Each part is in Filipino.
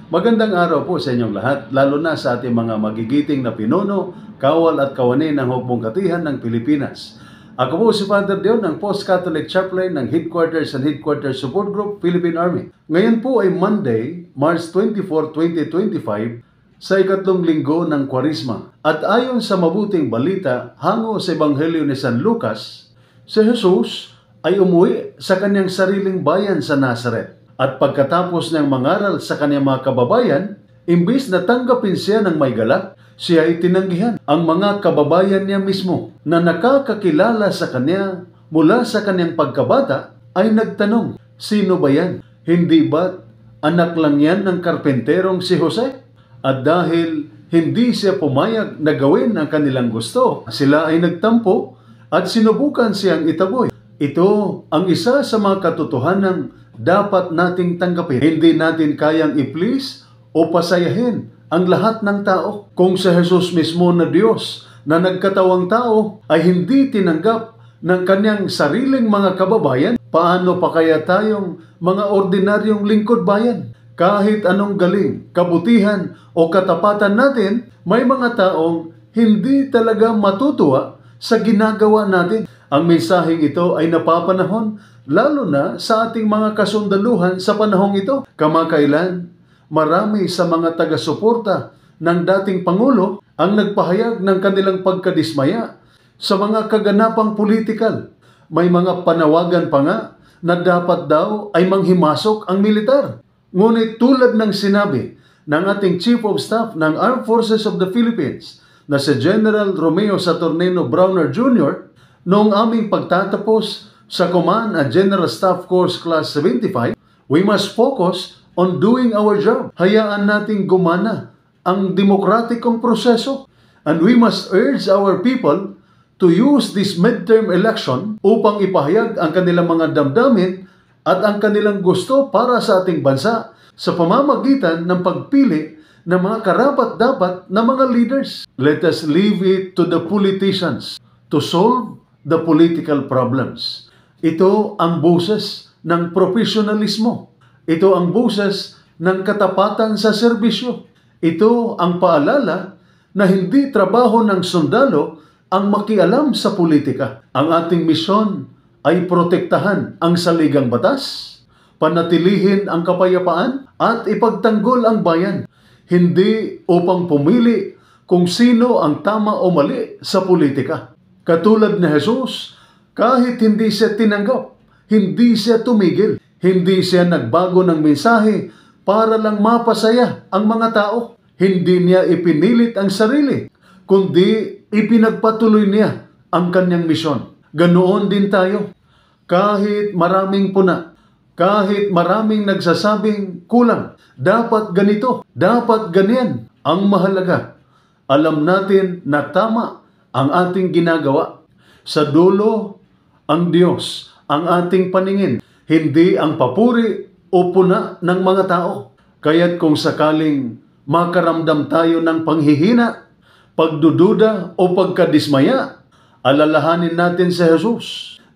Magandang araw po sa inyong lahat, lalo na sa ating mga magigiting na pinuno, kawal at kawani ng Hukbong Katihan ng Pilipinas. Ako po si Father Dion ng Post-Catholic Chaplain ng Headquarters and Headquarters Support Group, Philippine Army. Ngayon po ay Monday, March 24, 2025, sa ikatlong linggo ng Kwarisma. At ayon sa mabuting balita hango sa Ebanghelyo ni San Lucas, si Jesus ay umuwi sa kanyang sariling bayan sa Nazaret. At pagkatapos niyang mangaral sa kanyang mga kababayan, imbis na tanggapin siya ng may galak, siya ay tinanggihan. Ang mga kababayan niya mismo na nakakakilala sa kanya mula sa kanyang pagkabata ay nagtanong, sino ba yan? Hindi ba't anak lang yan ng karpenterong si Jose? At dahil hindi siya pumayag na gawin ang kanilang gusto, sila ay nagtampo at sinubukan siyang itaboy. Ito ang isa sa mga katotohanang dapat nating tanggapin. Hindi natin kayang i-please o pasayahin ang lahat ng tao. Kung sa Jesus mismo na Diyos na nagkatawang tao ay hindi tinanggap ng kanyang sariling mga kababayan, paano pa kaya tayong mga ordinaryong lingkod bayan? Kahit anong galing, kabutihan o katapatan natin, may mga taong hindi talaga matutuwa sa ginagawa natin. Ang mensaheng ito ay napapanahon lalo na sa ating mga kasundaluhan sa panahong ito. Kamakailan, marami sa mga taga-suporta ng dating Pangulo ang nagpahayag ng kanilang pagkadismaya sa mga kaganapang politikal. May mga panawagan pa nga na dapat daw ay manghimasok ang militar. Ngunit tulad ng sinabi ng ating Chief of Staff ng Armed Forces of the Philippines na si General Romeo Saturnino Browner Jr., noong aming pagtatapos sa Command and General Staff Course Class 75, we must focus on doing our job. Hayaan nating gumana ang demokratikong proseso. And we must urge our people to use this midterm election upang ipahayag ang kanilang mga damdamin at ang kanilang gusto para sa ating bansa sa pamamagitan ng pagpili ng mga karapat-dapat na mga leaders. Let us leave it to the politicians to solve the political problems. Ito ang boses ng profesionalismo. Ito ang boses ng katapatan sa serbisyo. Ito ang paalala na hindi trabaho ng sundalo ang makialam sa politika. Ang ating misyon ay protektahan ang saligang batas, panatilihin ang kapayapaan, at ipagtanggol ang bayan. Hindi upang pumili kung sino ang tama o mali sa politika. Katulad ni Jesus, kahit hindi siya tinanggap, hindi siya tumigil, hindi siya nagbago ng mensahe para lang mapasaya ang mga tao. Hindi niya ipinilit ang sarili, kundi ipinagpatuloy niya ang kanyang misyon. Ganoon din tayo. Kahit maraming puna, kahit maraming nagsasabing kulang, dapat ganito, dapat ganyan. Ang mahalaga, alam natin na tama ang ating ginagawa. Sa dulo, ang Diyos ang ating paningin, hindi ang papuri o puna ng mga tao. Kaya't kung sakaling makaramdam tayo ng panghihina, pagdududa o pagkadismaya, alalahanin natin si Jesus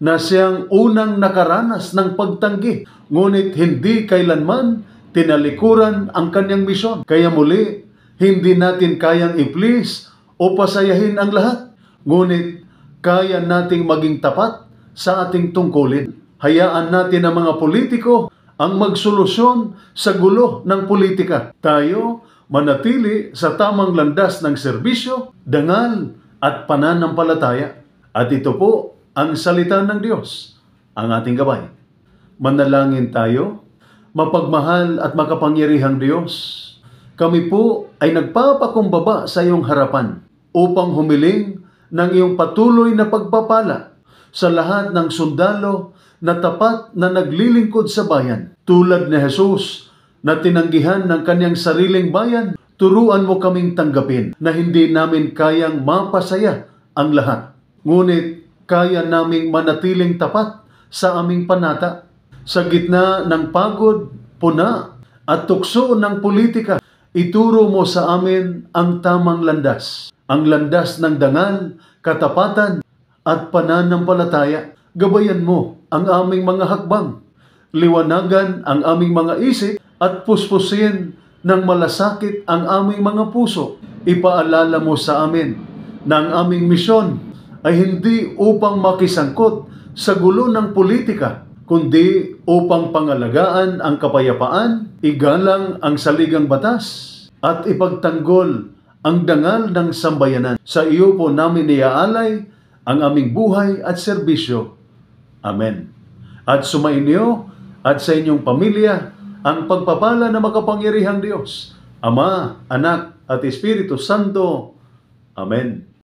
na siyang unang nakaranas ng pagtanggi, ngunit hindi kailanman tinalikuran ang kanyang misyon. Kaya muli, hindi natin kayang i-please o pasayahin ang lahat, ngunit kaya nating maging tapat sa ating tungkulin. Hayaan natin ang mga politiko ang magsolusyon sa gulo ng politika. Tayo manatili sa tamang landas ng serbisyo, dangal at pananampalataya. At ito po ang salita ng Diyos, ang ating gabay. Manalangin tayo. Mapagmahal at makapangyarihang Diyos, kami po ay nagpapakumbaba sa iyong harapan upang humiling ng iyong patuloy na pagpapala sa lahat ng sundalo na tapat na naglilingkod sa bayan. Tulad ni Jesus na tinanggihan ng kanyang sariling bayan, turuan mo kaming tanggapin na hindi namin kayang mapasaya ang lahat. Ngunit kaya naming manatiling tapat sa aming panata. Sa gitna ng pagod, puna at tukso ng politika, ituro mo sa amin ang tamang landas. Ang landas ng dangal, katapatan at pananampalataya. Gabayan mo ang aming mga hakbang. Liwanagan ang aming mga isip at puspusin nang malasakit ang aming mga puso. Ipaalala mo sa amin na ang aming misyon ay hindi upang makisangkot sa gulo ng politika, kundi upang pangalagaan ang kapayapaan, igalang ang saligang batas, at ipagtanggol ang dangal ng sambayanan. Sa iyo po namin iaalay ang aming buhay at serbisyo. Amen. At sumainyo at sa inyong pamilya ang pagpapala na makapangyarihang Diyos, Ama, Anak, at Espiritu Santo. Amen.